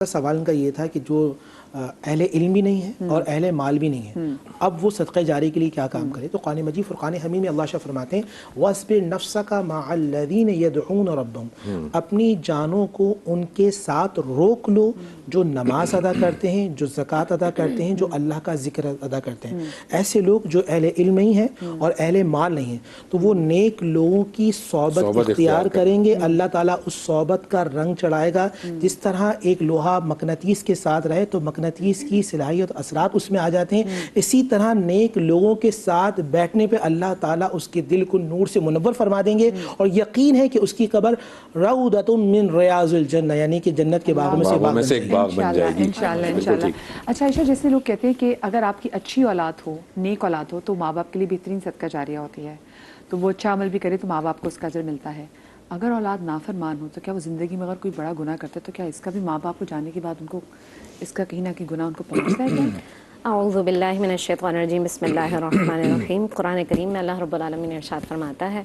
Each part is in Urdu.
سوال ان کا یہ تھا کہ جو اہل علم بھی نہیں ہے اور اہل مال بھی نہیں ہے، اب وہ صدقہ جاری کے لیے کیا کام کرے؟ تو قرآن مجید فرقان حمید میں اللہ شاہ فرماتے ہیں وَاصْبِرْ نَفْسَكَ مَعَ الَّذِينَ يَدْعُونَ رَبَّهُمْ، اپنی جانوں کو ان کے ساتھ روک لو جو نماز ادا کرتے ہیں، جو زکوٰۃ ادا کرتے ہیں، جو اللہ کا ذکر ادا کرتے ہیں۔ ایسے لوگ جو اہل علم نہیں ہیں اور اہل مال نہیں ہیں تو وہ نیک لوگوں کی صحبت اختیار کریں گے، اللہ تعالیٰ اس صحبت کا رنگ چڑھائے گا۔ جس طرح ایک لوہا مقناطیس کے ساتھ رہے تو مقناطیس کی صلاحیت اثرات اس میں آ جاتے ہیں، اسی طرح نیک لوگوں کے ساتھ بیٹھنے پہ اللہ تعالیٰ اس کے دل کو نور سے منور فرما دیں گے، اور یقین ہے کہ اس کی قبر روضۃ من ریاض الجنہ، یعنی کہ جنت کے باغوں میں سے ایک باغ بن جائے گی انشاءاللہ۔ اچھا عائشہ، جیسے لوگ کہتے ہیں کہ اگر آپ کی اچھی اولاد ہو، نیک اولاد ہو، تو ماں باپ کے لیے بہترین صدقہ جاریہ ہوتی ہے، تو وہ اچھا عمل بھی کرے تو ماں باپ کو اس کا اجر ملتا ہے۔ اگر اولاد نافرمان ہو تو کیا وہ زندگی میں اگر کوئی بڑا گناہ کرتا ہے تو کیا اس کا بھی ماں باپ کو جانے کے بعد ان کو اس کا کہیں نہ کہیں گناہ ان کو پہنچتا ہے کیا؟ اعوذ باللہ من الشیطان الرجیم، بسم اللہ الرحمن الرحیم۔ قرآن کریم میں اللہ رب العالمین ارشاد فرماتا ہے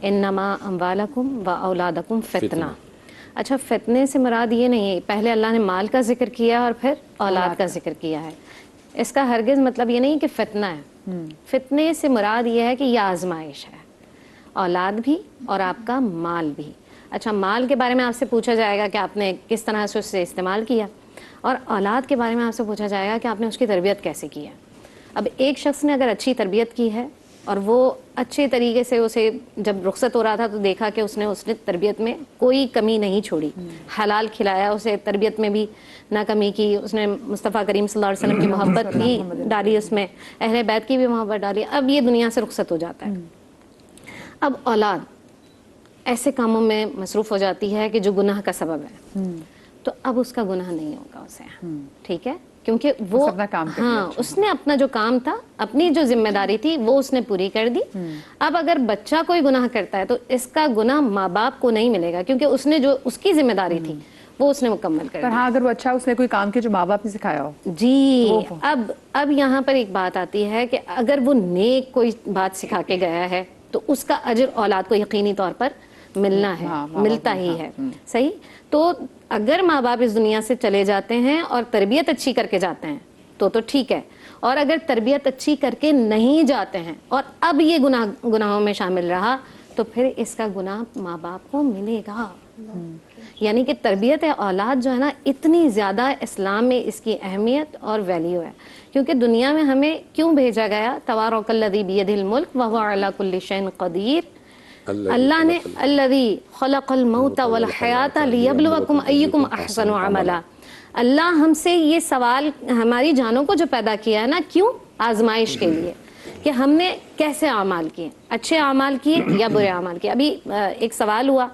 انما اموالکم و اولادکم فتنہ۔ اچھا، فتنے سے مراد یہ نہیں ہے، پہلے اللہ نے مال کا ذکر کیا اور پھر اولاد کا ذکر کیا ہے، اس کا ہرگز مطلب یہ نہیں کہ فتنہ ہے۔ فتنے سے مراد یہ ہے کہ یہ آزمائش ہے، اولاد بھی اور آپ کا مال بھی۔ اچھا، مال کے بارے میں آپ سے پوچھا جائے گا کہ آپ نے کس طرح سے اسے استعمال کیا، اور اولاد کے بارے میں آپ سے پوچھا جائے گا کہ آپ نے اس کی تربیت کیسے کی ہے۔ اب ایک شخص نے اگر اچھی تربیت کی ہے اور وہ اچھے طریقے سے اسے جب رخصت ہو رہا تھا تو دیکھا کہ اس نے تربیت میں کوئی کمی نہیں چھوڑی، حلال کھلایا، اسے تربیت میں بھی نہ کمی کی، اس نے مصطفیٰ کریم صلی اللہ علیہ وسلم کی محبت بھی ڈالی، اس میں اہل بیت کی بھی محبت ڈالی، اب یہ دنیا سے رخصت ہو جاتا ہے۔ اب اولاد ایسے کاموں میں مصروف ہو جاتی ہے کہ جو گناہ کا سبب ہے، تو اب اس کا گناہ نہیں ہوگا اسے، ٹھیک ہے، کیونکہ وہ اس نے اپنا جو کام تھا، اپنی جو ذمہ داری تھی وہ اس نے پوری کر دی۔ اب اگر بچہ کوئی گناہ کرتا ہے تو اس کا گناہ ماں باپ کو نہیں ملے گا، کیونکہ اس نے جو اس کی ذمہ داری تھی وہ اس نے مکمل کر دی۔ ہاں، اگر وہ اچھا اس نے کوئی کام کیا جو ماں باپ نے سکھایا ہو۔ جی، اب یہاں پر ایک بات آتی ہے کہ اگر وہ نیک کوئی بات سکھا کے گیا ہے تو اس کا اجر اولاد کو یقینی طور پر ملنا ہے، ملتا ہی ہے، صحیح۔ تو اگر ماں باپ اس دنیا سے چلے جاتے ہیں اور تربیت اچھی کر کے جاتے ہیں تو ٹھیک ہے، اور اگر تربیت اچھی کر کے نہیں جاتے ہیں اور اب یہ گناہوں میں شامل رہا تو پھر اس کا گناہ ماں باپ کو ملے گا۔ یعنی کہ تربیت اولاد جو ہے نا، اتنی زیادہ اسلام میں اس کی اہمیت اور ویلیو ہے، کیونکہ دنیا میں ہمیں کیوں بھیجا گیا؟ تبارک الذی بیدہ الملک وہو علی کل شیء قدیر۔ اللہ نے الذی خلق الموت والحیات لیبلوکم ایکم احسن عملا۔ اللہ ہم سے یہ سوال، ہماری جانوں کو جو پیدا کیا ہے نا، کیوں؟ آزمائش کے لیے، کہ ہم نے کیسے اعمال کیے، اچھے اعمال کیے یا برے اعمال کیے۔ ابھی ایک سوال ہوا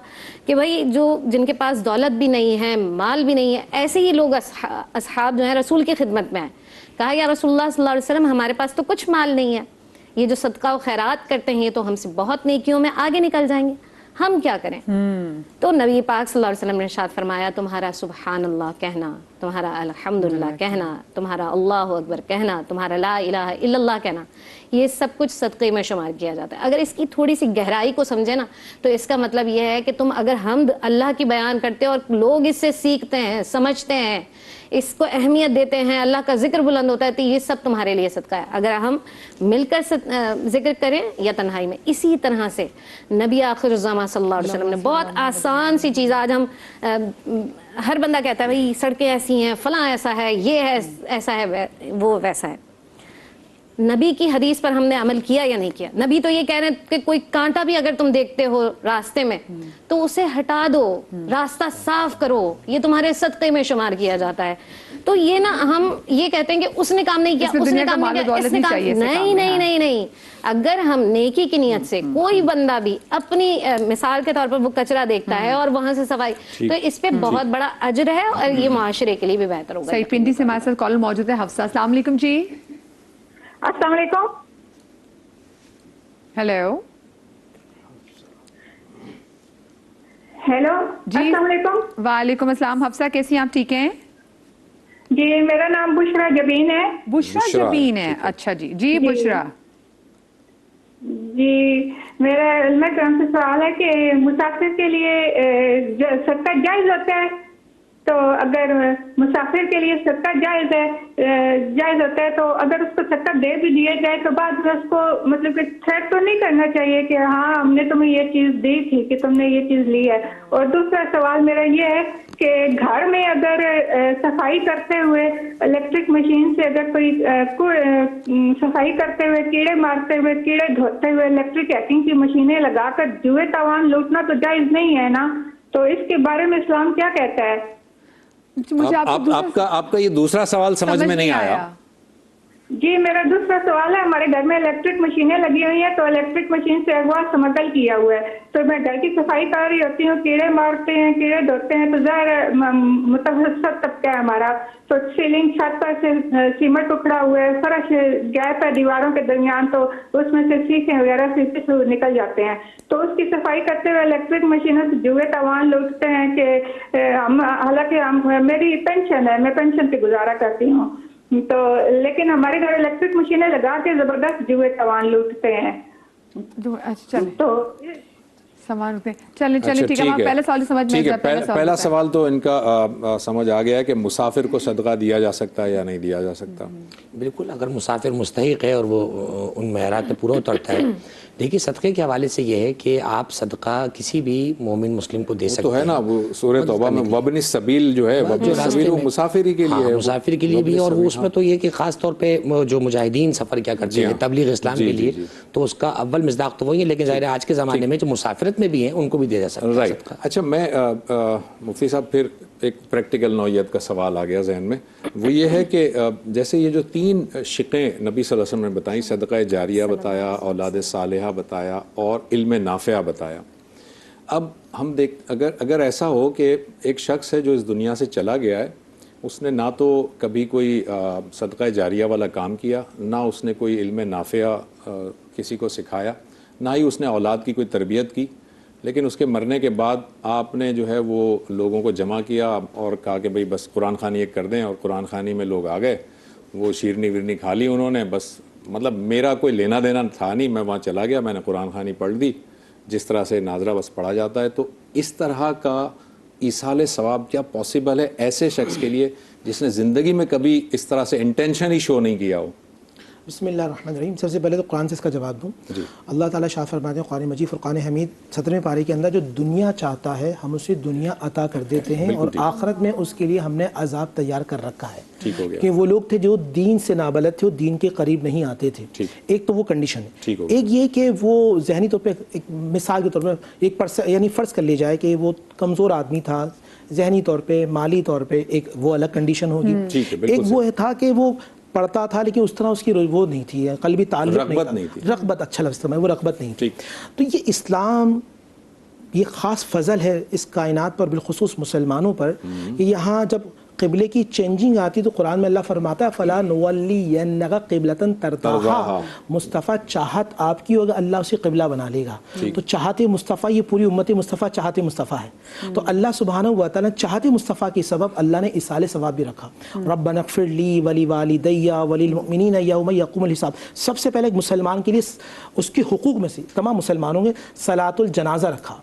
کہ بھائی جن کے پاس دولت بھی نہیں ہے، مال بھی نہیں ہے، ایسے ہی لوگ اصحاب جو ہیں رسول کی خدمت میں آئے، کہا یا رسول اللہ صلی اللہ علیہ وسلم ہمارے پاس تو کچھ مال نہیں ہے، یہ جو صدقہ و خیرات کرتے ہیں یہ تو ہم سے بہت نیکیوں میں آگے نکل جائیں گے، ہم کیا کریں؟ تو نبی پاک صلی اللہ علیہ وسلم نے ارشاد فرمایا تمہارا سبحان اللہ کہنا، تمہارا الحمدللہ کہنا، تمہارا اللہ اکبر کہنا، تمہارا لا الہ الا اللہ کہنا، یہ سب کچھ صدقے میں شمار کیا جاتا ہے۔ اگر اس کی تھوڑی سی گہرائی کو سمجھے نا تو اس کا مطلب یہ ہے کہ تم اگر حمد اللہ کی بیان کرتے اور لوگ اس سے سیکھتے ہیں، سمجھتے ہیں، اس کو اہمیت دیتے ہیں، اللہ کا ذکر بلند ہوتا ہے، تو یہ سب تمہارے لیے صدقہ ہے، اگر ہم مل کر ذکر کریں یا تنہائی میں۔ اسی طرح سے نبی آخر الزماں صلی اللہ علیہ وسلم نے بہت آسان سی چیز، آج ہم ہر بندہ کہتا ہے بھائی سڑکیں ایسی ہیں، فلاں ایسا ہے، یہ ہے، ایسا ہے، وہ ویسا ہے۔ نبی کی حدیث پر ہم نے عمل کیا یا نہیں کیا؟ نبی تو یہ کہہ رہے ہیں کہ کوئی کانٹا بھی اگر تم دیکھتے ہو راستے میں تو اسے ہٹا دو، راستہ صاف کرو، یہ تمہارے صدقے میں شمار کیا جاتا ہے۔ تو یہ نا ہم یہ کہتے ہیں کہ اس نے کام نہیں کیا، اس نے کام نہیں کیا، اس نے کام نہیں، اگر ہم نیکی کی نیت سے کوئی بندہ بھی اپنی مثال کے طور پر وہ کچرا دیکھتا ہے اور وہاں سے صفائی، تو اس پہ بہت بڑا اجر ہے اور یہ معاشرے کے لیے بھی بہتر ہوگا۔ صحیح۔ پنڈی سے ہمارے ساتھ کال موجود ہے حفصہ۔ السلام علیکم جی۔ السلام علیکم۔ ہیلو ہیلو جی، السلام علیکم۔ وعلیکم السلام۔ حفصہ کیسی ہیں آپ؟ ٹھیک ہیں جی، میرا نام بشرا جبین ہے۔ بشرا جبین ہے، اچھا جی، جی بشرا جی، میرا سوال ہے کہ مسافر کے لیے صدقہ جائز ہوتا ہے؟ تو اگر مسافر کے لیے صدقہ جائز ہوتا ہے تو اگر اس کو صدقہ دے بھی دیا جائے تو بعد میں اس کو مطلب کہ تھریٹ تو نہیں کرنا چاہیے کہ ہاں ہم نے تمہیں یہ چیز دی تھی کہ تم نے یہ چیز لی ہے. اور دوسرا سوال میرا یہ ہے کہ گھر میں اگر صفائی کرتے ہوئے الیکٹرک مشین سے اگر کوئی صفائی کرتے ہوئے کیڑے مارتے ہوئے کیڑے دھوتے ہوئے الیکٹرک ہیکنگ کی مشینیں لگا کر جوئے تاوان لوٹنا تو جائز نہیں ہے نا, تو اس کے بارے میں اسلام کیا کہتا ہے؟ مجھے آپ کا یہ دوسرا سوال سمجھ میں نہیں آیا. جی میرا دوسرا سوال ہے, ہمارے گھر میں الیکٹرک مشینیں لگی ہوئی ہیں تو الیکٹرک مشین سے اغوا سمگل کیا ہوا ہے, تو میں گھر کی صفائی کر رہی ہوتی ہوں, کیڑے مارتے ہیں کیڑے دھوتے ہیں, تو ظاہر متوسط طبقہ ہے ہمارا, تو سیلنگ چھت پر سے سیمنٹ اکھڑا ہوا ہے, فرش گیپ ہے دیواروں کے درمیان, تو اس میں سے سیخیں وغیرہ سے نکل جاتے ہیں, تو اس کی صفائی کرتے ہوئے الیکٹرک مشینوں سے جوئے تاوان لوٹتے ہیں کہ حالانکہ میری پینشن ہے, میں پینشن پہ گزارا کرتی ہوں, تو لیکن ہمارے گھر الیکٹرک مشینیں لگا کے زبردست جوئے تاوان لوٹتے ہیں. تو سوال چلیں ٹھیک ہے, پہلا سوال سمجھ میں پہلا سوال تو ان کا سمجھ آ گیا ہے کہ مسافر کو صدقہ دیا جا سکتا ہے یا نہیں دیا جا سکتا. بالکل, اگر مسافر مستحق ہے اور وہ ان معیارات پہ پورا اترتا ہے. دیکھیے صدقے کے حوالے سے یہ ہے کہ آپ صدقہ کسی بھی مومن مسلم کو دے سکتے ہیں. تو ہے نا وہ سورہ توبہ میں وابن السبیل جو ہے, وابن السبیل وہ مسافری کے لیے ہے, مسافر کے لیے بھی, اور وہ اس میں تو یہ کہ خاص طور پہ جو مجاہدین سفر کیا کرتے ہیں تبلیغ اسلام کے لیے, تو اس کا اول مصداق تو وہی ہے, لیکن ظاہر آج کے زمانے میں جو مسافرت میں بھی ہیں ان کو بھی دیا جا سکتا ہے. رائٹ. اچھا میں مفتی صاحب پھر ایک پریکٹیکل نوعیت کا سوال آ گیا ذہن میں, وہ یہ ہے کہ جیسے یہ جو 3 شقیں نبی صلی اللہ علیہ وسلم نے بتائیں, صدقہ جاریہ بتایا, اولاد صالحہ بتایا, اور علم نافع بتایا. اب ہم اگر ایسا ہو کہ ایک شخص ہے جو اس دنیا سے چلا گیا ہے, اس نے نہ تو کبھی کوئی صدقہ جاریہ والا کام کیا, نہ اس نے کوئی علم نافع کسی کو سکھایا, نہ ہی اس نے اولاد کی کوئی تربیت کی, لیکن اس کے مرنے کے بعد آپ نے جو ہے وہ لوگوں کو جمع کیا اور کہا کہ بھئی بس قرآن خوانی ایک کر دیں, اور قرآن خوانی میں لوگ آ گئے, وہ شیرنی ورنی کھا لی انہوں نے, بس مطلب میرا کوئی لینا دینا تھا نہیں, میں وہاں چلا گیا, میں نے قرآن خوانی پڑھ دی جس طرح سے ناظرہ بس پڑھا جاتا ہے. تو اس طرح کا ایصال ثواب کیا پاسبل ہے ایسے شخص کے لیے جس نے زندگی میں کبھی اس طرح سے انٹینشن ہی شو نہیں کیا ہو؟ بسم اللہ الرحمن الرحیم. سب سے پہلے تو قرآن سے اس کا جواب دوں. اللہ تعالیٰ شاہ فرماتے ہیں قرآن مجید فرقان حمید 17ویں پارے کے اندر, جو دنیا چاہتا ہے ہم اسے دنیا عطا کر دیتے ہیں, اور آخرت میں اس کے لیے ہم نے عذاب تیار کر رکھا ہے. کہ وہ لوگ تھے جو دین سے نابلد تھے, وہ دین کے قریب نہیں آتے تھے. ایک تو وہ کنڈیشن ہے. ایک یہ کہ وہ ذہنی طور پہ ایک مثال کے طور پہ ایک یعنی فرض کر لی جائے کہ وہ کمزور آدمی تھا ذہنی طور پہ, مالی طور پہ, ایک وہ الگ کنڈیشن ہوگی. ایک وہ تھا کہ وہ پڑھتا تھا لیکن اس طرح اس کی وہ نہیں تھی, قلبی تعلق نہیں تھی, رغبت, اچھا لفظ ہے, وہ رغبت نہیں تھی. تو یہ اسلام یہ خاص فضل ہے اس کائنات پر, بالخصوص مسلمانوں پر, کہ یہاں جب قبلے کی چینجنگ آتی تو قرآن میں اللہ فرماتا ہے فَلَا نُوَلِّيَنَّكَ قِبْلَةً تَرْضَاهَا. مصطفیٰ چاہت آپ کی ہوگا, اللہ اسے قبلہ بنا لے گا. تو چاہت مصطفیٰ, یہ پوری امت مصطفیٰ چاہت مصطفیٰ ہے. تو اللہ سبحانہ و تعالیٰ چاہت مصطفیٰ کے سبب اللہ نے ایصال ثواب بھی رکھا. ربنا اغفر لی ولوالدی وللمؤمنین یوم یقوم الحساب. سب سے پہلے ایک مسلمان کے لیے اس کے حقوق میں سے تمام مسلمانوں نے صلاۃ الجنازہ رکھا.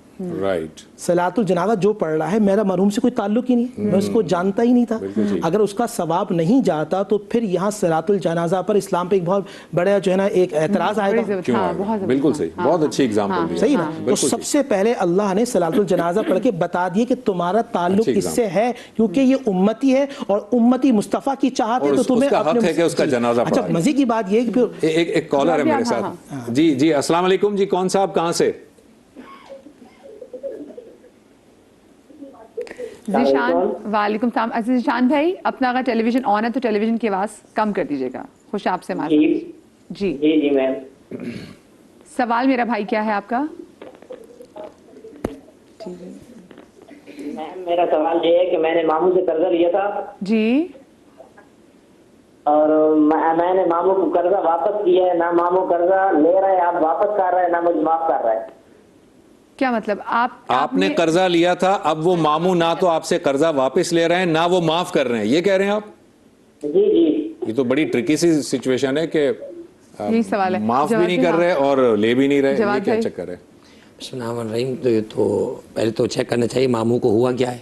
صلاۃ الجنازہ جو پڑھ رہا ہے, میرا مرحوم سے کوئی تعلق ہی نہیں, میں اس کو جانتا ہی نہیں تھا, اگر اس کا ثواب نہیں جاتا تو پھر یہاں صلاۃ الجنازہ پر اسلام پہ ایک بہت بڑا جو ہے نا ایک اعتراض آئے گا. بالکل صحیح, بہت اچھی ایگزامپل, صحیح نا. تو سب سے پہلے اللہ نے صلاۃ الجنازہ پڑھ کے بتا دیے کہ تمہارا تعلق اس سے ہے, کیونکہ یہ امتی ہے اور امتی مصطفیٰ کی چاہت ہے, تو تمہیں حق ہے کہ اس کا جنازہ پڑھائے. اچھا مزے کی بات یہ کہ ایک کالر ہے میرے ساتھ. جی السلام علیکم. جی کون صاحب, کہاں سے؟ ذیشان. وعلیکم السلام. ذیشان بھائی, اپنا اگر ٹیلی ویژن آن ہے تو ٹیلی ویژن کی آواز کم کر دیجیے گا. خوش آپ سے مال. جی جی میم. سوال میرا بھائی کیا ہے آپ کا؟ میم میرا سوال یہ ہے کہ میں نے ماموں سے قرضہ لیا تھا. جی. اور میں نے ماموں کو قرضہ واپس کیا ہے, نہ ماموں قرضہ لے رہا ہے آپ واپس کر رہا ہے, نہ مجھے معاف کر رہا ہے. کیا مطلب؟ آپ نے قرضہ لیا تھا, اب وہ ماموں نہ تو آپ سے قرضہ واپس لے رہے ہیں نہ وہ معاف کر رہے ہیں, یہ کہہ رہے ہیں آپ؟ جی جی. یہ تو بڑی ٹرکی سی سچویشن ہے کہ معاف بھی نہیں کر رہے اور لے بھی نہیں رہے, یہ کیا چکر ہے؟ بسم اللہ الرحمن الرحیم. تو پہلے تو چیک کرنا چاہیے ماموں کو ہوا کیا ہے.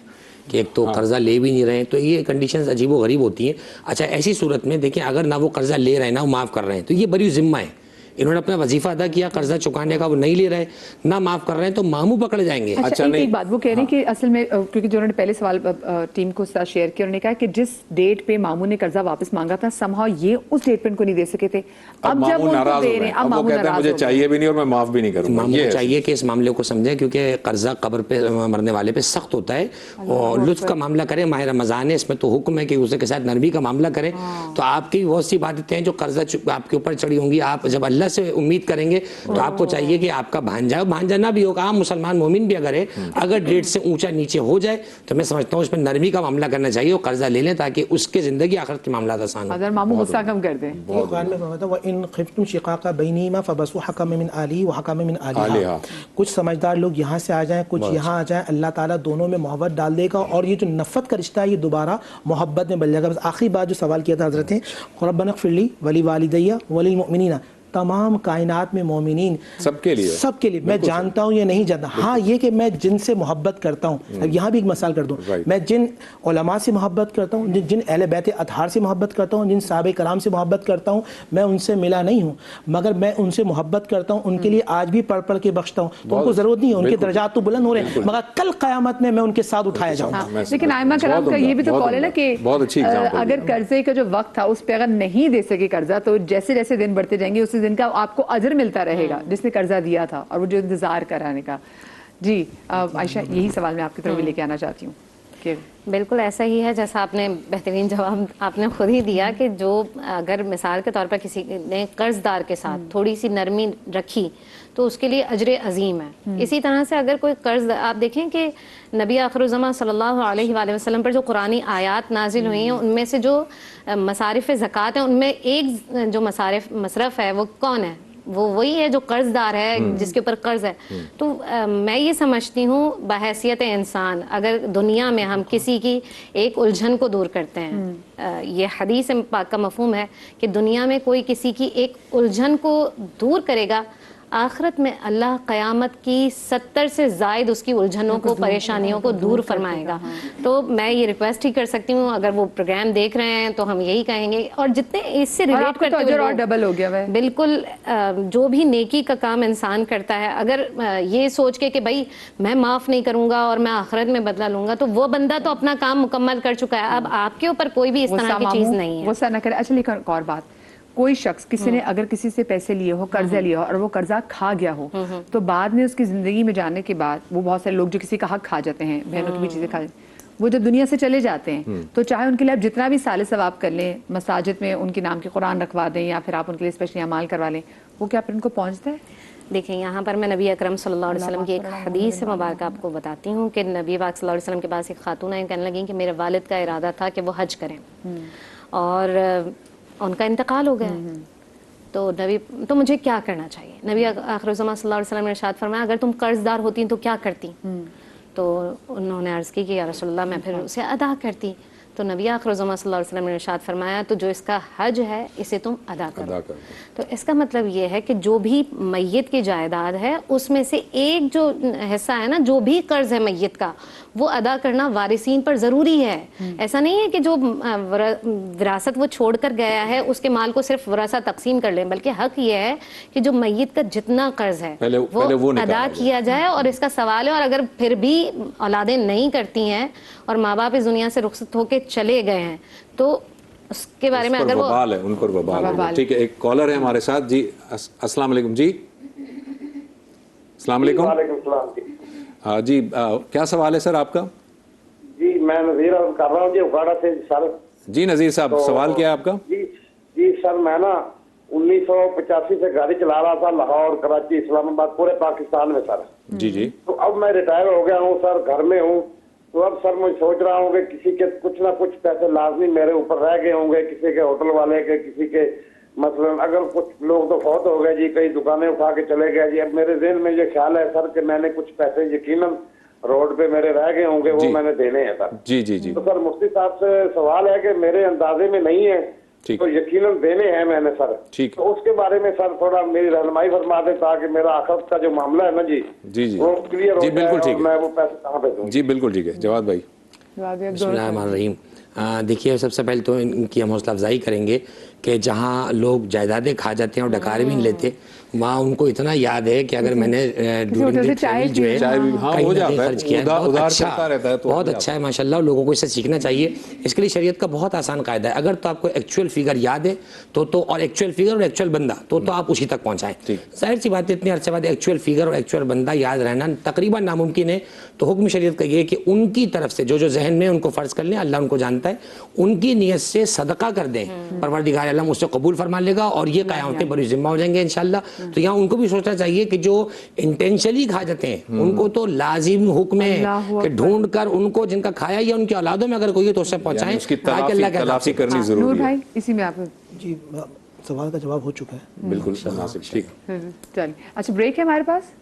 کہ ایک تو قرضہ لے بھی نہیں رہے ہیں، تو یہ کنڈیشنز عجیب و غریب ہوتی ہیں. اچھا ایسی صورت میں دیکھیں اگر نہ وہ قرضہ لے رہے ہیں نہ وہ معاف کر رہے ہیں تو یہ بری ذمہ ہے. انہوں نے اپنا وظیفہ ادا کیا قرضہ چکانے کا، وہ نہیں لے رہے نہ معاف کر رہے ہیں تو ماموں پکڑ جائیں گے. اچھا ایک بات وہ کہہ رہے ہیں کہ اصل میں کیونکہ جو انہوں نے پہلے سوال ٹیم کو ساتھ شیئر کیا، انہوں نے کہا کہ جس ڈیٹ پہ ماموں نے قرضہ واپس مانگا تھا سمہاؤ یہ اس ڈیٹ پہ ان کو نہیں دے سکے تھے. اب جب وہ دے رہے ہیں اب ماموں ناراض مجھے چاہیے بھی نہیں اور میں معاف بھی نہیں کروں گا. ماموں کو چاہیے کہ اس معاملے کو سمجھیں کیونکہ قرضہ قبر پہ مرنے والے پہ سخت ہوتا ہے، اور لطف کا معاملہ کریں. ماہ رمضان ہے، اس میں تو حکم ہے کہ اسے کے ساتھ نرمی کا معاملہ کریں. تو آپ کی بہت سی عبادتیں ہیں جو قرضہ آپ کے اوپر چڑھی ہوں گی، آپ جب اللہ سے امید کریں گے تو آپ کو چاہیے کہ آپ کا بھانجا نہ بھی ہوگا، عام مسلمان مومن بھی اگر ہے، اگر ڈیٹ سے اونچا نیچے ہو جائے تو میں سمجھتا ہوں اس میں نرمی کا معاملہ کرنا چاہیے اور قرضہ لے لیں تاکہ اس کے زندگی آخرت کے معاملات آسان ہوں. اگر ماموں غصہ کم کر دیں. قرآن میں فرماتا ہے وَإِن خِفْتُمْ شِقَاقَ بَيْنِهِمَا فَبَعْثُوا حَكَمًا مِنْ أَهْلِهِ وَحَكَمًا مِنْ أَهْلِهَا. کچھ سمجھدار لوگ یہاں سے آ جائیں کچھ یہاں آ جائیں، اللہ تعالیٰ دونوں میں محبت ڈال دے گا اور یہ جو نفرت کا رشتہ ہے یہ دوبارہ محبت میں بدل جائے گا. بس آخری بات جو سوال کیا تھا حضرت نے، ربنا اغفر لی ولوالدی وللمؤمنین، تمام کائنات میں مومنین سب کے لیے میں جانتا ہوں یا نہیں جانتا. ہاں یہ کہ میں جن سے محبت کرتا ہوں، اب یہاں بھی ایک مثال کر دوں، میں جن علماء سے محبت کرتا ہوں، جن اہل بیت اطہار سے محبت کرتا ہوں، جن صحابہ کرام سے محبت کرتا ہوں، میں ان سے ملا نہیں ہوں مگر میں ان سے محبت کرتا ہوں، ان کے لیے آج بھی پڑھ پڑھ کے بخشتا ہوں. تو ان کو ضرورت نہیں ہے، ان کے درجات تو بلند ہو رہے ہیں مگر کل قیامت میں ان کے ساتھ اٹھایا جاؤں گا. لیکن ائمہ کرام کا یہ بھی تو قول ہے نا کہ اگر قرضے کا جو وقت تھا اس پہ اگر نہیں دے سکے قرضہ تو جیسے جیسے دن بڑھتے جائیں گے اسی دن کا آپ کو اجر ملتا رہے گا جس نے قرضہ دیا تھا اور وہ جو انتظار کرانے کا. جی عائشہ یہی سوال میں آپ کی طرف بھی لے کے آنا چاہتی ہوں کہ بالکل ایسا ہی ہے جیسا آپ نے بہترین جواب آپ نے خود ہی دیا کہ جو اگر مثال کے طور پر کسی نے قرض دار کے ساتھ تھوڑی سی نرمی رکھی تو اس کے لیے اجر عظیم ہے. اسی طرح سے اگر کوئی قرض آپ دیکھیں کہ نبی آخر الزماں صلی اللہ علیہ وآلہ وسلم پر جو قرآنی آیات نازل ہوئی ہیں ان میں سے جو مصارف زکوٰۃ ہیں ان میں ایک جو مصرف ہے وہ کون ہے؟ وہ وہی ہے جو قرض دار ہے جس کے اوپر قرض ہے. تو میں یہ سمجھتی ہوں بحیثیت انسان اگر دنیا میں ہم کسی کی ایک الجھن کو دور کرتے ہیں، یہ حدیث پاک کا مفہوم ہے کہ دنیا میں کوئی کسی کی ایک الجھن کو دور کرے گا، آخرت میں اللہ قیامت کی 70 سے زائد اس کی الجھنوں کو پریشانیوں کو دور فرمائے گا. تو میں یہ ریکویسٹ ہی کر سکتی ہوں اگر وہ پروگرام دیکھ رہے ہیں تو ہم یہی کہیں گے اور جتنے اس سے ریلیٹ کرتے ہوئے اور ڈبل ہو گیا ہے بالکل جو بھی نیکی کا کام انسان کرتا ہے اگر یہ سوچ کے کہ بھائی میں معاف نہیں کروں گا اور میں آخرت میں بدلہ لوں گا تو وہ بندہ تو اپنا کام مکمل کر چکا ہے. اب آپ کے اوپر کوئی بھی اس طرح کی چیز نہیں ہے. غصہ نہ کرے. اچھا لیکن ایک اور بات، کوئی شخص کسی نے اگر کسی سے پیسے لیے ہو قرضہ لیا ہو اور وہ قرضہ کھا گیا ہو تو بعد میں اس کی زندگی میں جانے کے بعد وہ بہت سارے لوگ جو کسی کا حق کھا جاتے ہیں، بہنوں کی بھی چیزیں کھا جاتے ہیں، وہ جب دنیا سے چلے جاتے ہیں تو چاہے ان کے لیے آپ جتنا بھی صالح ثواب کر لیں، مساجد میں ان کے نام کے قرآن رکھوا دیں یا پھر آپ ان کے لیے اسپیشلی اعمال کروا لیں، وہ کیا پھر ان کو پہنچتا ہے؟ دیکھیں یہاں پر میں نبی اکرم صلی اللہ علیہ وسلم کی ایک حدیث مبارکہ آپ کو بتاتی ہوں کہ نبی پاک صلی اللہ علیہ وسلم کے پاس ایک خاتون آئیں کہنے لگیں کہ میرے والد کا ارادہ تھا کہ وہ حج کریں اور ان کا انتقال ہو گیا تو مجھے کیا کرنا چاہیے؟ نبی آخر الزماں صلی اللہ علیہ وسلم نے ارشاد فرمایا اگر تم قرض دار ہوتی تو کیا کرتی؟ تو انہوں نے عرض کی کہ یا رسول اللہ میں پھر اسے ادا کرتی. تو نبی آخر الزماں صلی اللہ علیہ وسلم نے ارشاد فرمایا تو جو اس کا حج ہے اسے تم ادا کرو. تو اس کا مطلب یہ ہے کہ جو بھی میت کی جائیداد ہے اس میں سے ایک جو حصہ ہے نا جو بھی قرض ہے میت کا وہ ادا کرنا وارثین پر ضروری ہے. ایسا نہیں ہے کہ جو وراثت وہ چھوڑ کر گیا ہے اس کے مال کو صرف ورثہ تقسیم کر لیں، بلکہ حق یہ ہے کہ جو میت کا جتنا قرض ہے وہ ادا کیا جائے. اور اس کا سوال ہے اور اگر پھر بھی اولادیں نہیں کرتی ہیں اور ماں باپ اس دنیا سے رخصت ہو کے چلے گئے ہیں تو اس کے بارے میں اگر وہ وبال ہے ان پر وبال ہے. ٹھیک ہے ایک کالر ہے ہمارے ساتھ. جی السلام علیکم. جی السلام علیکم. وعلیکم السلام. ہاں جی کیا سوال ہے سر آپ کا؟ جی میں نذیر کر رہا ہوں جی اکاڑا سے سر. جی نذیر صاحب سوال کیا ہے آپ کا؟ جی سر میں نا 1985 سے گاڑی چلا رہا تھا لاہور کراچی اسلام آباد پورے پاکستان میں سر. جی تو اب میں ریٹائر ہو گیا ہوں سر، گھر میں ہوں. تو اب سر میں سوچ رہا ہوں کہ کسی کے کچھ نہ کچھ پیسے لازمی میرے اوپر رہ گئے ہوں گے، کسی کے ہوٹل والے کے، کسی کے مثلا اگر کچھ لوگ تو فوت ہو گئے جی، کئی دکانیں اٹھا کے چلے گئے جی. اب میرے ذہن میں یہ خیال ہے سر کہ میں نے کچھ پیسے یقیناً روڈ پہ میرے رہ گئے ہوں گے، وہ میں نے دینے ہیں سر. جی تو سر مفتی صاحب سے سوال ہے کہ میرے اندازے میں نہیں ہے تو یقیناً دینے ہیں میں نے سر. تو اس کے بارے میں سر تھوڑا میری رہنمائی فرما دیں تاکہ میرا آخرت کا جو معاملہ ہے نا جی وہ کلیئر ہو جائے اور میں وہ پیسے کہاں پہ دوں. جی بالکل ٹھیک ہے جواد بھائی. بسم اللہ الرحمن الرحیم. دیکھیے سب سے پہلے تو ان کی ہم حوصلہ افزائی کریں گے کہ جہاں لوگ جائیدادیں کھا جاتے ہیں اور ڈکارے بھی نہیں لیتے, وہاں ان کو اتنا یاد ہے کہ اگر میں نے ٹریول جو ہے خرچ کیا ہے بہت اچھا ہے ماشاء اللہ, لوگوں کو اس سے سیکھنا چاہیے. اس کے لیے شریعت کا بہت آسان قاعدہ ہے, اگر تو آپ کو ایکچوئل فگر یاد ہے تو اور ایکچوئل فگر اور ایکچوئل بندہ تو آپ اسی تک پہنچائیں. ظاہر سی بات ہے اتنے عرصے بعد ایکچوئل فگر اور ایکچوئل بندہ یاد رہنا تقریباً ناممکن ہے. تو حکم شریعت کا یہ ہے کہ ان کی طرف سے جو ذہن میں ان کو فرض کر لیں, اللہ ان کو جانتا ہے, ان کی نیت سے صدقہ کر دیں, پروردگار عالم اس سے قبول فرما لے گا اور یہ قیامت بری ذمہ ہو جائیں گے انشاءاللہ. تو یہاں ان کو بھی سوچنا چاہیے کہ جو انٹینشنلی کھا جاتے ہیں ان کو تو لازم حکم ہے کہ ڈھونڈ کر ان کو جن کا کھایا یا ان کی اولادوں میں اگر کوئی ہے تو اس سے پہنچائیں, اس کی تلافی کرنی ضروری ہے. نور بھائی اسی میں آپ جی سوال کا جواب ہو چکا ہے بالکل مناسب. ٹھیک چلیے, اچھا بریک ہے ہمارے پاس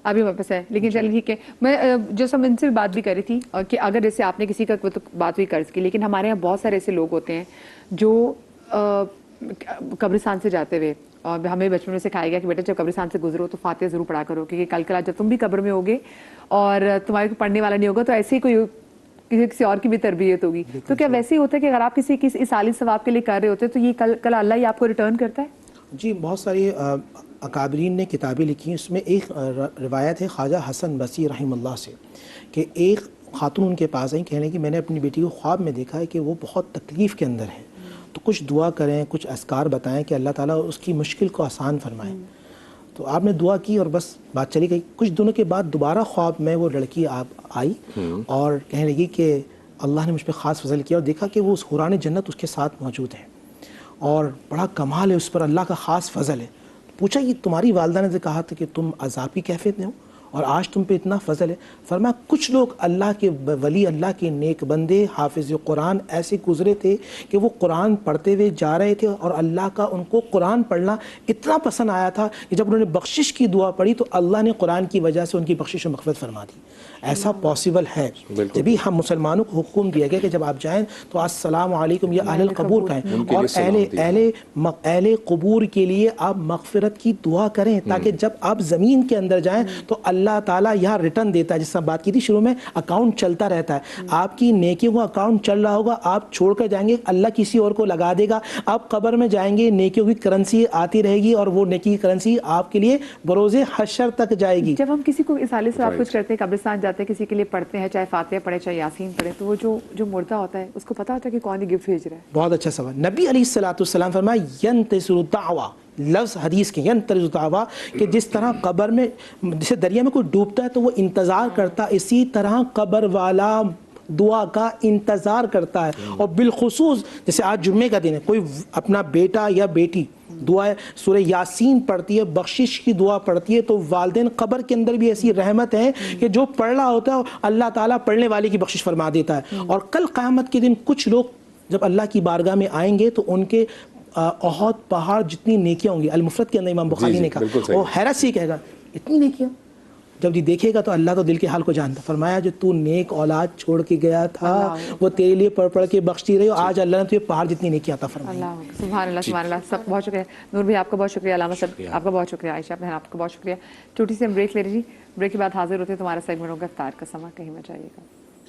ابھی واپس ہے, لیکن چلیے ٹھیک ہے. میں جو سب ان سے بات بھی کر رہی تھی کہ اگر جیسے آپ نے کسی کا بات بھی قرض کی, لیکن ہمارے یہاں بہت سارے ایسے لوگ ہوتے ہیں جو قبرستان سے جاتے ہوئے, اور ہمیں بچپن میں سکھایا گیا کہ بیٹا جب قبرستان سے گزرو تو فاتحہ ضرور پڑھا کرو, کیونکہ کل کل جب تم بھی قبر میں ہوگے اور تمہارے کو پڑھنے والا نہیں ہوگا تو ایسے ہی کوئی کسی اور کی بھی تربیت ہوگی. تو کیا ویسے ہی ہوتا ہے کہ اگر آپ کسی اس عالی ثواب کے لیے کر رہے ہوتے تو یہ کل اللہ ہی آپ کو ریٹرن کرتا ہے؟ جی بہت ساری اکابرین نے کتابیں لکھی ہیں, اس میں ایک روایت ہے خواجہ حسن بصری رحم اللہ سے کہ ایک خاتون ان کے پاس آئیں, کہنے کہ میں نے اپنی بیٹی کو خواب میں دیکھا ہے کہ وہ بہت تکلیف کے اندر ہے, تو کچھ دعا کریں, کچھ اذکار بتائیں کہ اللہ تعالیٰ اس کی مشکل کو آسان فرمائے. تو آپ نے دعا کی اور بس بات چلی گئی. کچھ دنوں کے بعد دوبارہ خواب میں وہ لڑکی آئی اور کہنے لگی کہ اللہ نے مجھ پہ خاص فضل کیا اور دیکھا کہ وہ اس حوران جنت اس کے ساتھ موجود ہے اور بڑا کمال ہے, اس پر اللہ کا خاص فضل ہے. پوچھا کہ تمہاری والدہ نے کہا تھا کہ تم عذاب کی کیفیت میں ہو اور آج تم پہ اتنا فضل ہے. فرمایا کچھ لوگ اللہ کے ولی, اللہ کے نیک بندے, حافظ قرآن ایسے گزرے تھے کہ وہ قرآن پڑھتے ہوئے جا رہے تھے اور اللہ کا ان کو قرآن پڑھنا اتنا پسند آیا تھا کہ جب انہوں نے بخشش کی دعا پڑھی تو اللہ نے قرآن کی وجہ سے ان کی بخشش و مغفرت فرما دی. ایسا پاسبل ہے. جبھی ہم مسلمانوں کو حکم دیا گیا کہ جب آپ جائیں تو السلام علیکم یا اہل القبور کہیں اور اہل قبور کے لیے آپ مغفرت کی دعا کریں, تاکہ جب آپ زمین کے اندر جائیں تو اللہ تعالیٰ یہاں ریٹرن دیتا ہے. جس طرح بات کی تھی شروع میں, اکاؤنٹ چلتا رہتا ہے, آپ کی نیکیوں کا اکاؤنٹ چل رہا ہوگا, آپ چھوڑ کر جائیں گے اللہ کسی اور کو لگا دے گا, آپ قبر میں جائیں گے نیکیوں کی کرنسی آتی رہے گی اور وہ نیکی کی کرنسی آپ کے لیے بروز حشر تک جائے گی. جب ہم کسی کو اس حالت سے آپ کچھ کرتے ہیں, قبرستان جاتے ہیں, کسی کے لیے پڑھتے ہیں, چاہے فاتحہ پڑھے چاہے یاسین پڑھے, تو وہ جو مردہ ہوتا ہے اس کو پتا ہوتا ہے کہ کون یہ گفٹ بھیج رہا ہے؟ بہت اچھا سوال. نبی علیہ الصلوۃ والسلام فرمایا ینتظر الدعوہ, لفظ حدیث کے ینتظر الدعوہ, کہ جس طرح قبر میں جیسے دریا میں کوئی ڈوبتا ہے تو وہ انتظار کرتا, اسی طرح قبر والا دعا کا انتظار کرتا ہے. اور بالخصوص جیسے آج جمعے کا دن ہے, کوئی اپنا بیٹا یا بیٹی دعا سورہ یاسین پڑھتی ہے, بخشش کی دعا پڑھتی ہے, تو والدین قبر کے اندر بھی ایسی رحمت ہے کہ جو پڑھ رہا ہوتا ہے اللہ تعالیٰ پڑھنے والے کی بخشش فرما دیتا ہے. اور کل قیامت کے دن کچھ لوگ جب اللہ کی بارگاہ میں آئیں گے تو ان کے احد پہاڑ جتنی نیکیاں ہوں گی, المفرد کے اندر امام بخاری نے کہا, وہ حیرت سے کہے گا اتنی نیکیاں, جب یہ دیکھے گا تو اللہ تو دل کے حال کو جانتا. فرمایا جو تو نیک اولاد چھوڑ کے گیا تھا وہ تیرے لیے پڑھ پڑھ کے بخشتی رہی, آج اللہ نے تجھے پہاڑ جتنی نیکی عطا فرمائی. سبحان اللہ سبحان اللہ. سب بہت شکریہ. نور بھائی آپ کا بہت شکریہ, علامہ صاحب آپ کا بہت شکریہ, عائشہ بہن آپ کا بہت شکریہ. چھوٹی سی ہم بریک لے لیجیے, بریک کے بعد حاضر ہوتے ہیں. تمہارا سیگمنٹ ہوگا افطار کا سما, کہیں مت جائیے گا.